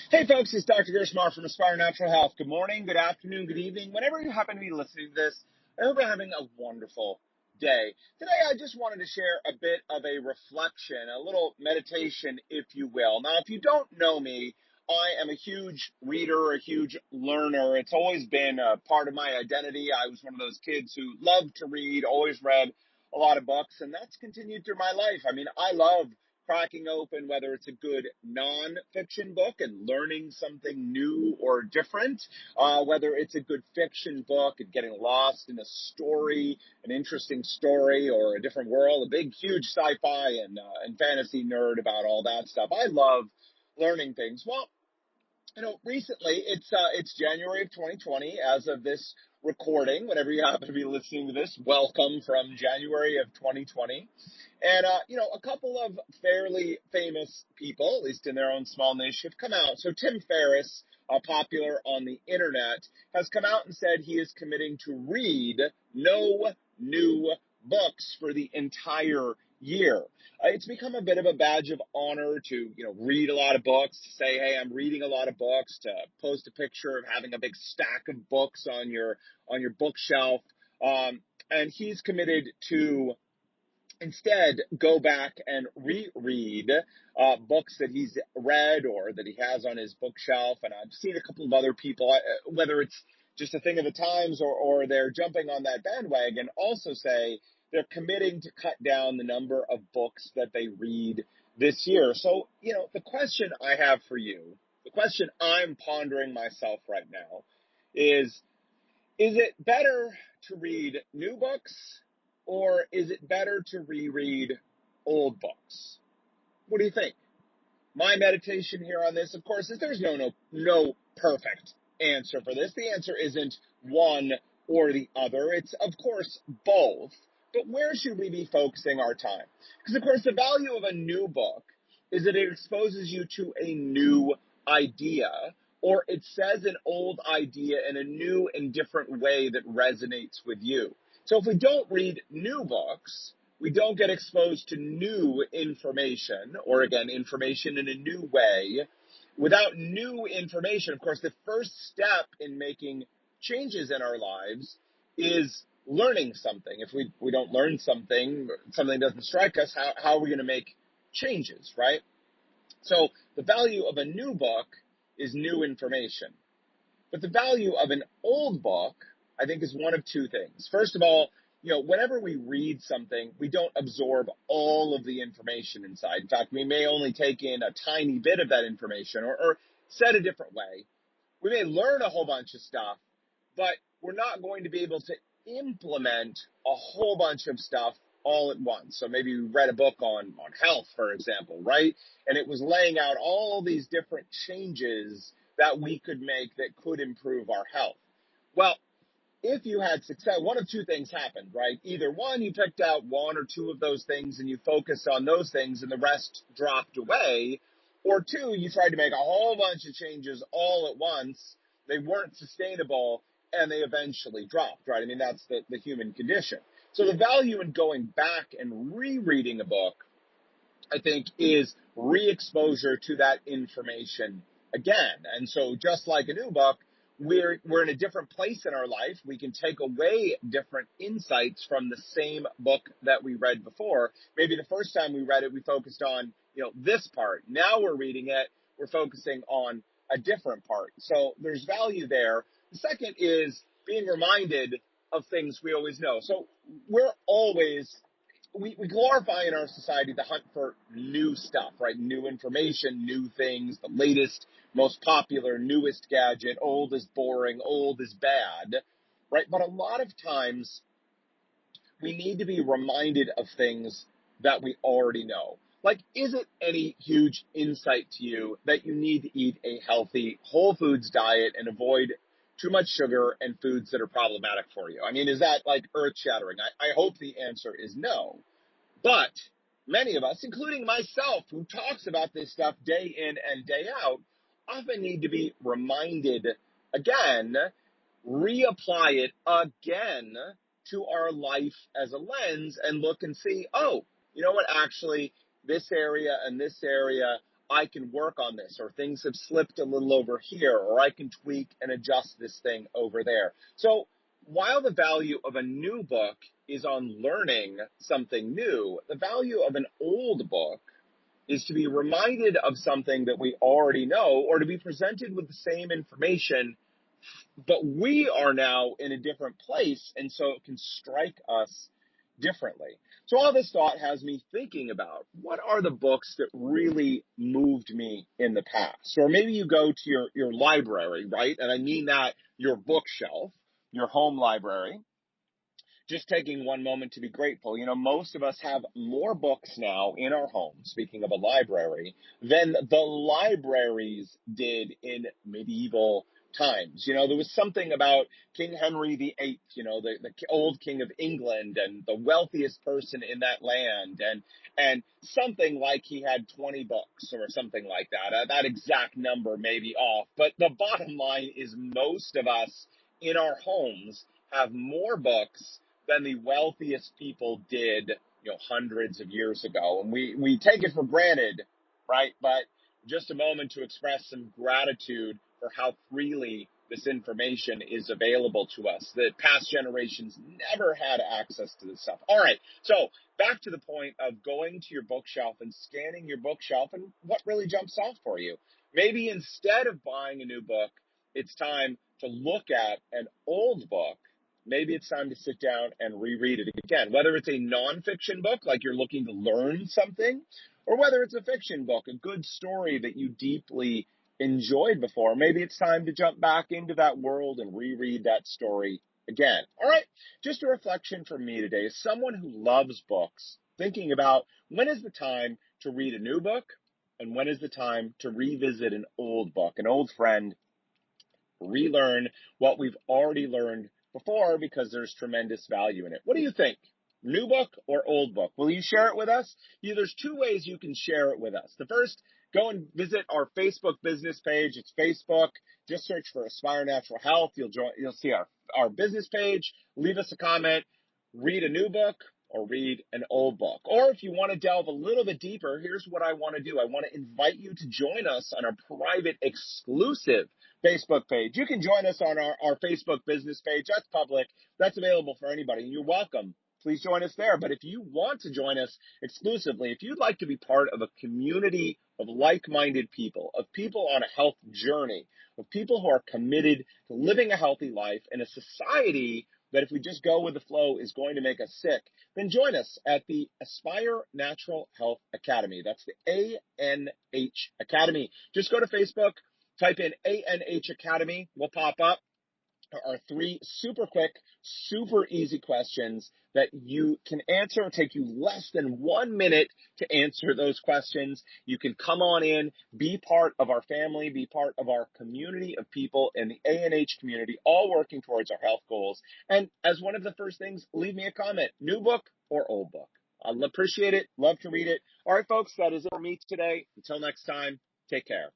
Hey folks, it's Dr. Gerstmar from Aspire Natural Health. Good morning, good afternoon, good evening. Whenever you happen to be listening to this, I hope you're having a wonderful day. Today I just wanted to share a bit of a reflection, a little meditation, if you will. Now, if you don't know me, I am a huge reader, a huge learner. It's always been a part of my identity. I was one of those kids who loved to read, always read a lot of books, and that's continued through my life. I mean, I love cracking open whether it's a good nonfiction book and learning something new or different, whether it's a good fiction book and getting lost in a story, an interesting story or a different world, a big, huge sci-fi and fantasy nerd about all that stuff. I love learning things. Well, recently it's January of 2020 as of this recording. Whenever you happen to be listening to this, welcome from January of 2020. And, a couple of fairly famous people, at least in their own small niche, have come out. So Tim Ferriss, popular on the internet, has come out and said he is committing to read no new books for the entire year. It's become a bit of a badge of honor to, read a lot of books, to say, hey, I'm reading a lot of books, to post a picture of having a big stack of books on your bookshelf. And he's committed to instead go back and reread books that he's read or that he has on his bookshelf. And I've seen a couple of other people, whether it's just a thing of the times or they're jumping on that bandwagon, also say they're committing to cut down the number of books that they read this year. So, the question I have for you, the question I'm pondering myself right now is it better to read new books or is it better to reread old books? What do you think? My meditation here on this, of course, is there's no perfect answer for this. The answer isn't one or the other. It's, of course, both. But where should we be focusing our time? Because, of course, the value of a new book is that it exposes you to a new idea, or it says an old idea in a new and different way that resonates with you. So if we don't read new books, we don't get exposed to new information, or again, information in a new way. Without new information, of course, the first step in making changes in our lives is learning something. If we don't learn something doesn't strike us, how are we going to make changes, right? So the value of a new book is new information. But the value of an old book, I think, is one of two things. First of all, whenever we read something, we don't absorb all of the information inside. In fact, we may only take in a tiny bit of that information, or said a different way, we may learn a whole bunch of stuff, but we're not going to be able to implement a whole bunch of stuff all at once. So maybe you read a book on health, for example, right? And it was laying out all these different changes that we could make that could improve our health. Well, if you had success, one of two things happened, right? Either one, you picked out one or two of those things and you focused on those things and the rest dropped away. Or two, you tried to make a whole bunch of changes all at once. They weren't sustainable and they eventually dropped, right? I mean, that's the human condition. So the value in going back and rereading a book, I think, is re-exposure to that information again. And so just like a new book, we're in a different place in our life. We can take away different insights from the same book that we read before. Maybe the first time we read it, we focused on, this part. Now we're reading it, we're focusing on a different part. So there's value there. The second is being reminded of things we always know. So we're always we glorify in our society the hunt for new stuff, right? New information, new things, the latest, most popular, newest gadget. Old is boring, old is bad, right? But a lot of times we need to be reminded of things that we already know. Like, is it any huge insight to you that you need to eat a healthy whole foods diet and avoid too much sugar and foods that are problematic for you? I mean, is that like earth-shattering? I hope the answer is no. But many of us, including myself, who talks about this stuff day in and day out, often need to be reminded again, reapply it again to our life as a lens and look and see, oh, you know what, actually, this area and this area, I can work on this, or things have slipped a little over here, or I can tweak and adjust this thing over there. So while the value of a new book is on learning something new, the value of an old book is to be reminded of something that we already know, or to be presented with the same information, but we are now in a different place, and so it can strike us differently. So all this thought has me thinking about, what are the books that really moved me in the past? Or maybe you go to your library, right? And I mean that your bookshelf, your home library. Just taking one moment to be grateful. Most of us have more books now in our homes, speaking of a library, than the libraries did in medieval times. There was something about King Henry VIII, the old king of England, and the wealthiest person in that land, and something like he had 20 books or something like that. That exact number may be off, but the bottom line is most of us in our homes have more books than the wealthiest people did, hundreds of years ago. And we take it for granted, right? But just a moment to express some gratitude for how freely this information is available to us, that past generations never had access to this stuff. All right, so back to the point of going to your bookshelf and scanning your bookshelf, and what really jumps off for you. Maybe instead of buying a new book, it's time to look at an old book. Maybe it's time to sit down and reread it again, whether it's a nonfiction book, like you're looking to learn something, or whether it's a fiction book, a good story that you deeply enjoyed before. Maybe it's time to jump back into that world and reread that story again. All right, just a reflection from me today, as someone who loves books, thinking about, when is the time to read a new book, and when is the time to revisit an old book, an old friend, relearn what we've already learned before, because there's tremendous value in it. What do you think? New book or old book? Will you share it with us? There's two ways you can share it with us. The first, go and visit our Facebook business page. It's Facebook. Just search for Aspire Natural Health. You'll see our business page. Leave us a comment. Read a new book or read an old book. Or if you want to delve a little bit deeper, here's what I want to do. I want to invite you to join us on our private, exclusive Facebook page. You can join us on our Facebook business page. That's public. That's available for anybody. You're welcome. Please join us there. But if you want to join us exclusively, if you'd like to be part of a community of like-minded people, of people on a health journey, of people who are committed to living a healthy life in a society that, if we just go with the flow, is going to make us sick, then join us at the Aspire Natural Health Academy. That's the ANH Academy. Just go to Facebook, type in ANH Academy. We'll pop up. There are 3 super quick, super easy questions that you can answer. It'll take you less than 1 minute to answer those questions. You can come on in, be part of our family, be part of our community of people in the ANH community, all working towards our health goals. And as one of the first things, leave me a comment, new book or old book. I'll appreciate it. Love to read it. All right, folks, that is it for me today. Until next time, take care.